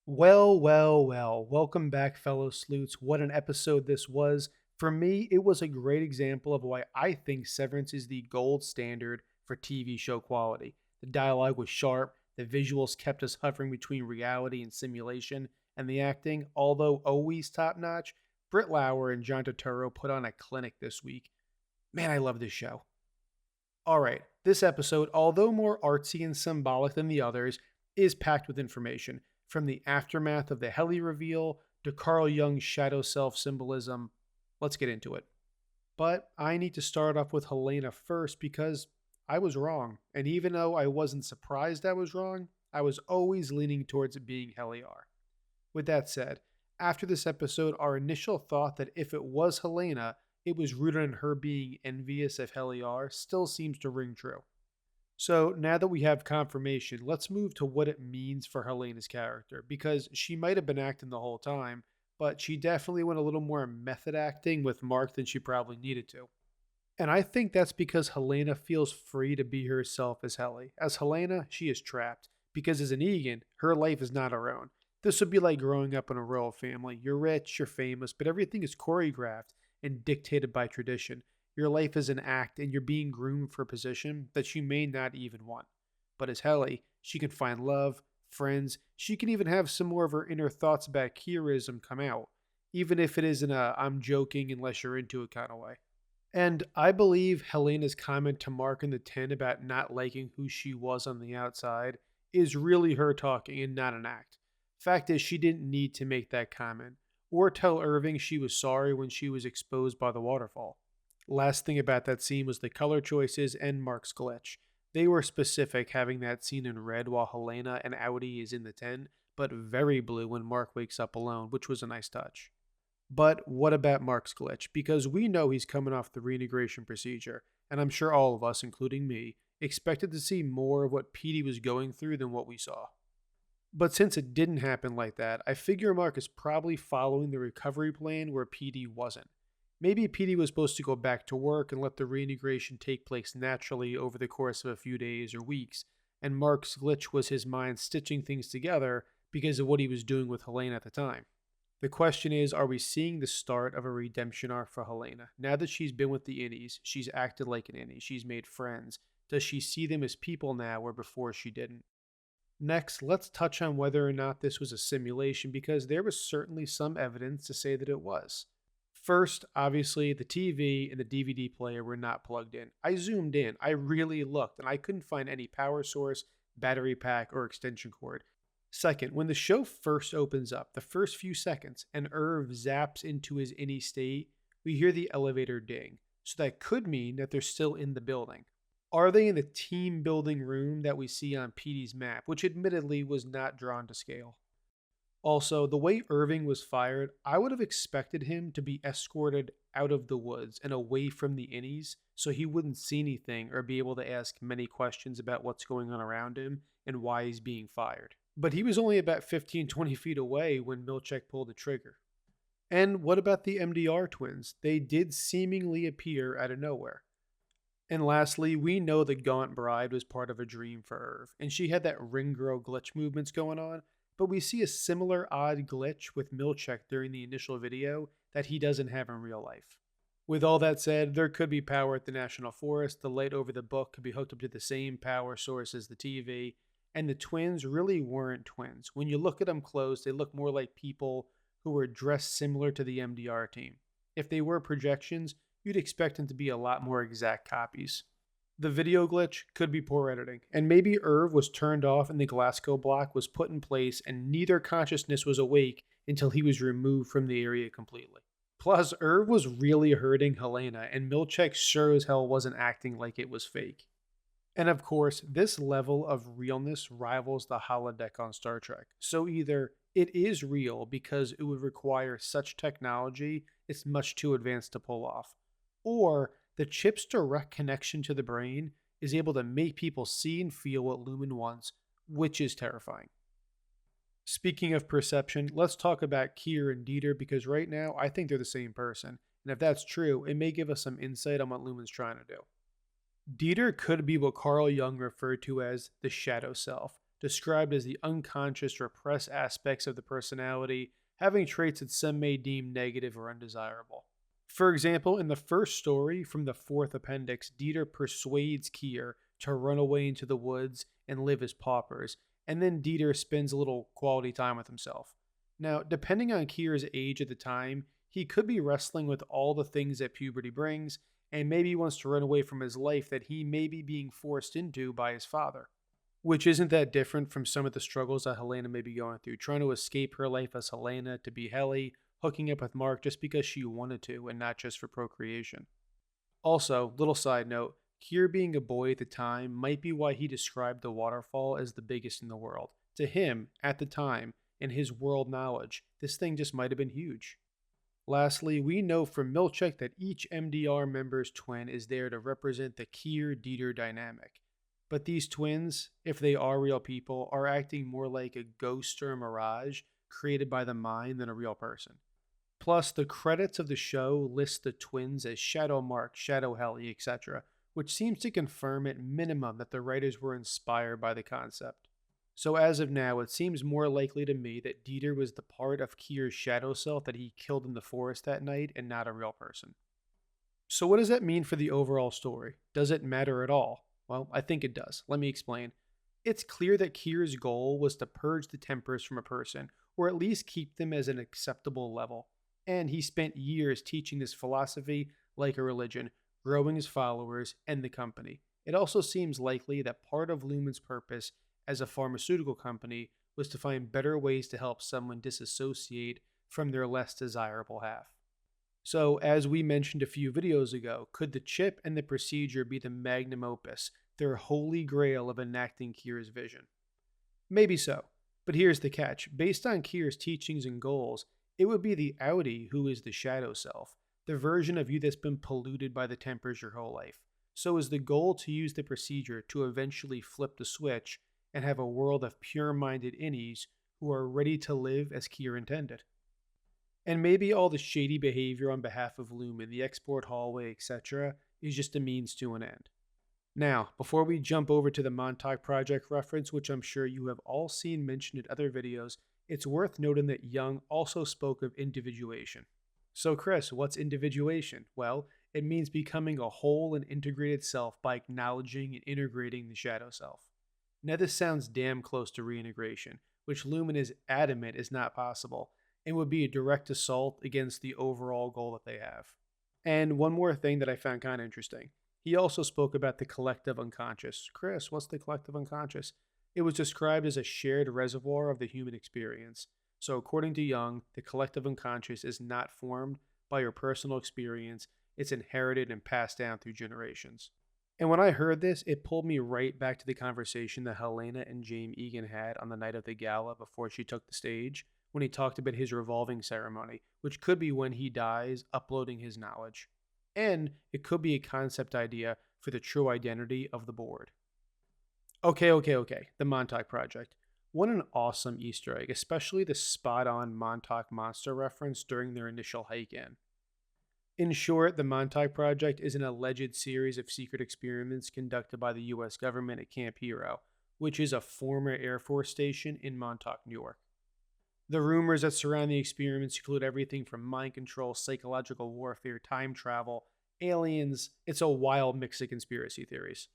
Well. Welcome back, fellow sleuths. What an episode this was. For me, it was a great example of why I think Severance is the gold standard for TV show quality. The dialogue was sharp, the visuals kept us hovering between reality and simulation, and the acting, although always top notch, Britt Lauer and John Turturro put on a clinic this week. Man, I love this show. All right, this episode, although more artsy and symbolic than the others, is packed with information from the aftermath of the Helena reveal to Carl Jung's shadow self symbolism. Let's get into it. But I need to start off with Helena first because I was wrong. And even though I wasn't surprised I was wrong, I was always leaning towards it being Heliar. With that said, after this episode, our initial thought that if it was Helena, it was rooted in her being envious of Heliar still seems to ring true. So now that we have confirmation, let's move to what it means for Helena's character, because she might have been acting the whole time, but she definitely went a little more method acting with Mark than she probably needed to. And I think that's because Helena feels free to be herself as Helly. As Helena, she is trapped, because as an Egan, her life is not her own. This would be like growing up in a royal family. You're rich, you're famous, but everything is choreographed and dictated by tradition. Your life is an act, and you're being groomed for a position that you may not even want. But as Helly, she can find love, friends, she can even have some more of her inner thoughts about Kierism come out, even if it is in a I'm joking unless you're into it kind of way. And I believe Helena's comment to Mark in the 10 about not liking who she was on the outside is really her talking and not an act. Fact is, she didn't need to make that comment or tell Irving she was sorry when she was exposed by the waterfall. Last thing about that scene was the color choices and Mark's glitch. They were specific, having that scene in red while Helena and Audi is in the 10, but very blue when Mark wakes up alone, which was a nice touch. But what about Mark's glitch? Because we know he's coming off the reintegration procedure, and I'm sure all of us, including me, expected to see more of what Petey was going through than what we saw. But since it didn't happen like that, I figure Mark is probably following the recovery plan where Petey wasn't. Maybe Petey was supposed to go back to work and let the reintegration take place naturally over the course of a few days or weeks, and Mark's glitch was his mind stitching things together because of what he was doing with Helena at the time. The question is, are we seeing the start of a redemption arc for Helena? Now that she's been with the Innies, she's acted like an Innie, she's made friends. Does she see them as people now where before she didn't? Next, let's touch on whether or not this was a simulation because there was certainly some evidence to say that it was. First, obviously, the TV and the DVD player were not plugged in. I zoomed in, I really looked, and I couldn't find any power source, battery pack, or extension cord. Second, when the show first opens up, the first few seconds, and Irv zaps into his Innie state, we hear the elevator ding. So that could mean that they're still in the building. Are they in the team building room that we see on Petey's map, which admittedly was not drawn to scale? Also, the way Irving was fired, I would have expected him to be escorted out of the woods and away from the Innies so he wouldn't see anything or be able to ask many questions about what's going on around him and why he's being fired. But he was only about 15-20 feet away when Milchek pulled the trigger. And what about the MDR twins? They did seemingly appear out of nowhere. And lastly, we know the Gaunt Bride was part of a dream for Irv, and she had that ring girl glitch movements going on, but we see a similar odd glitch with Milchek during the initial video that he doesn't have in real life. With all that said, there could be power at the National Forest, the light over the book could be hooked up to the same power source as the TV, and the twins really weren't twins. When you look at them close, they look more like people who were dressed similar to the MDR team. If they were projections, you'd expect them to be a lot more exact copies. The video glitch could be poor editing, and maybe Irv was turned off and the Glasgow block was put in place and neither consciousness was awake until he was removed from the area completely. Plus, Irv was really hurting Helena, and Milchek sure as hell wasn't acting like it was fake. And of course, this level of realness rivals the holodeck on Star Trek. So either it is real because it would require such technology it's much too advanced to pull off, or the chip's direct connection to the brain is able to make people see and feel what Lumen wants, which is terrifying. Speaking of perception, let's talk about Kier and Dieter because right now I think they're the same person. And if that's true, it may give us some insight on what Lumen's trying to do. Dieter could be what Carl Jung referred to as the shadow self, described as the unconscious, repressed aspects of the personality, having traits that some may deem negative or undesirable. For example, in the first story from the fourth appendix, Dieter persuades Kier to run away into the woods and live as paupers, and then Dieter spends a little quality time with himself. Now, depending on Kier's age at the time, he could be wrestling with all the things that puberty brings, and maybe wants to run away from his life that he may be being forced into by his father. Which isn't that different from some of the struggles that Helena may be going through, trying to escape her life as Helena to be Helly, hooking up with Mark just because she wanted to and not just for procreation. Also, little side note, Kier being a boy at the time might be why he described the waterfall as the biggest in the world. To him, at the time, in his world knowledge, this thing just might have been huge. Lastly, we know from Milchek that each MDR member's twin is there to represent the Kier-Dieter dynamic. But these twins, if they are real people, are acting more like a ghost or a mirage created by the mind than a real person. Plus, the credits of the show list the twins as Shadow Mark, Shadow Helly, etc., which seems to confirm at minimum that the writers were inspired by the concept. So as of now, it seems more likely to me that Dieter was the part of Kier's shadow self that he killed in the forest that night and not a real person. So what does that mean for the overall story? Does it matter at all? Well, I think it does. Let me explain. It's clear that Kier's goal was to purge the tempers from a person, or at least keep them as an acceptable level. And he spent years teaching this philosophy like a religion, growing his followers and the company. It also seems likely that part of Lumen's purpose as a pharmaceutical company was to find better ways to help someone disassociate from their less desirable half. So, as we mentioned a few videos ago, could the chip and the procedure be the magnum opus, their holy grail of enacting Kier's vision? Maybe so, but here's the catch. Based on Kier's teachings and goals, it would be the Audi who is the shadow self, the version of you that's been polluted by the tempers your whole life. So is the goal to use the procedure to eventually flip the switch and have a world of pure-minded innies who are ready to live as Kier intended. And maybe all the shady behavior on behalf of Lumen, the export hallway, etc., is just a means to an end. Now, before we jump over to the Montauk Project reference, which I'm sure you have all seen mentioned in other videos, it's worth noting that Jung also spoke of individuation. So Chris, what's individuation? Well, it means becoming a whole and integrated self by acknowledging and integrating the shadow self. Now this sounds damn close to reintegration, which Lumen is adamant is not possible, and would be a direct assault against the overall goal that they have. And one more thing that I found kind of interesting. He also spoke about the collective unconscious. Chris, what's the collective unconscious? It was described as a shared reservoir of the human experience. So according to Jung, the collective unconscious is not formed by your personal experience, it's inherited and passed down through generations. And when I heard this, it pulled me right back to the conversation that Helena and James Egan had on the night of the gala before she took the stage, when he talked about his revolving ceremony, which could be when he dies uploading his knowledge. And it could be a concept idea for the true identity of the board. Okay, the Montauk Project. What an awesome Easter egg, especially the spot-on Montauk monster reference during their initial hike in. In short, the Montauk Project is an alleged series of secret experiments conducted by the US government at Camp Hero, which is a former Air Force station in Montauk, New York. The rumors that surround the experiments include everything from mind control, psychological warfare, time travel, aliens. It's a wild mix of conspiracy theories.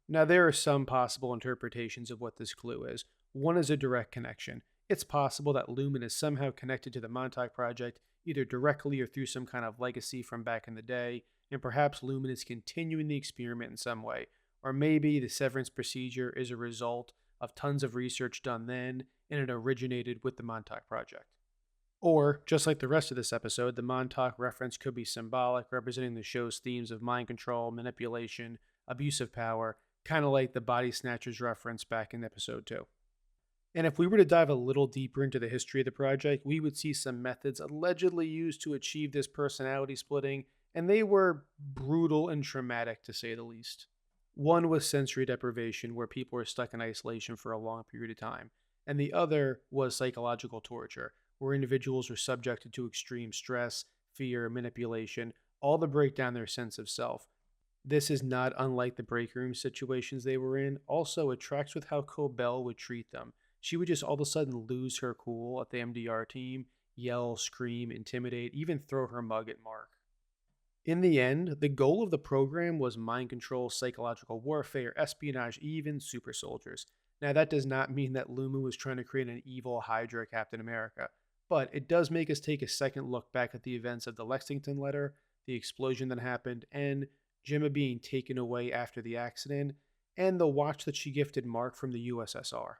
Now, there are some possible interpretations of what this clue is. One is a direct connection. It's possible that Lumen is somehow connected to the Montauk Project, either directly or through some kind of legacy from back in the day, and perhaps Lumen is continuing the experiment in some way. Or maybe the severance procedure is a result of tons of research done then, and it originated with the Montauk Project. Or, just like the rest of this episode, the Montauk reference could be symbolic, representing the show's themes of mind control, manipulation, abuse of power, kind of like the Body Snatchers reference back in episode 2. And if we were to dive a little deeper into the history of the project, we would see some methods allegedly used to achieve this personality splitting, and they were brutal and traumatic to say the least. One was sensory deprivation, where people were stuck in isolation for a long period of time, and the other was psychological torture, where individuals were subjected to extreme stress, fear, manipulation, all to break down their sense of self. This is not unlike the break room situations they were in. Also, it tracks with how Cobell would treat them. She would just all of a sudden lose her cool at the MDR team, yell, scream, intimidate, even throw her mug at Mark. In the end, the goal of the program was mind control, psychological warfare, espionage, even super soldiers. Now, that does not mean that Luma was trying to create an evil Hydra Captain America, but it does make us take a second look back at the events of the Lexington letter, the explosion that happened, and Gemma being taken away after the accident, and the watch that she gifted Mark from the USSR.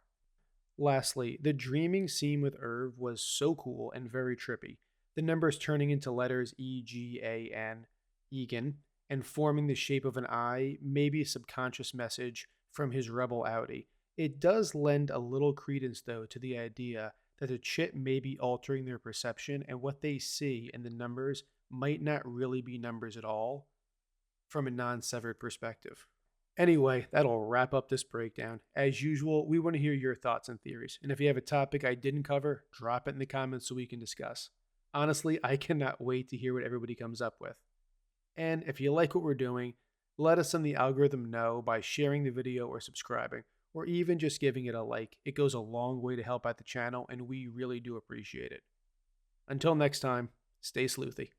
Lastly, the dreaming scene with Irv was so cool and very trippy. The numbers turning into letters EGAN, Egan, and forming the shape of an eye, maybe a subconscious message from his rebel Audi. It does lend a little credence, though, to the idea that the chip may be altering their perception and what they see in the numbers might not really be numbers at all from a non severed perspective. Anyway, that'll wrap up this breakdown. As usual, we want to hear your thoughts and theories. And if you have a topic I didn't cover, drop it in the comments so we can discuss. Honestly, I cannot wait to hear what everybody comes up with. And if you like what we're doing, let us in the algorithm know by sharing the video or subscribing, or even just giving it a like. It goes a long way to help out the channel, and we really do appreciate it. Until next time, stay sleuthy.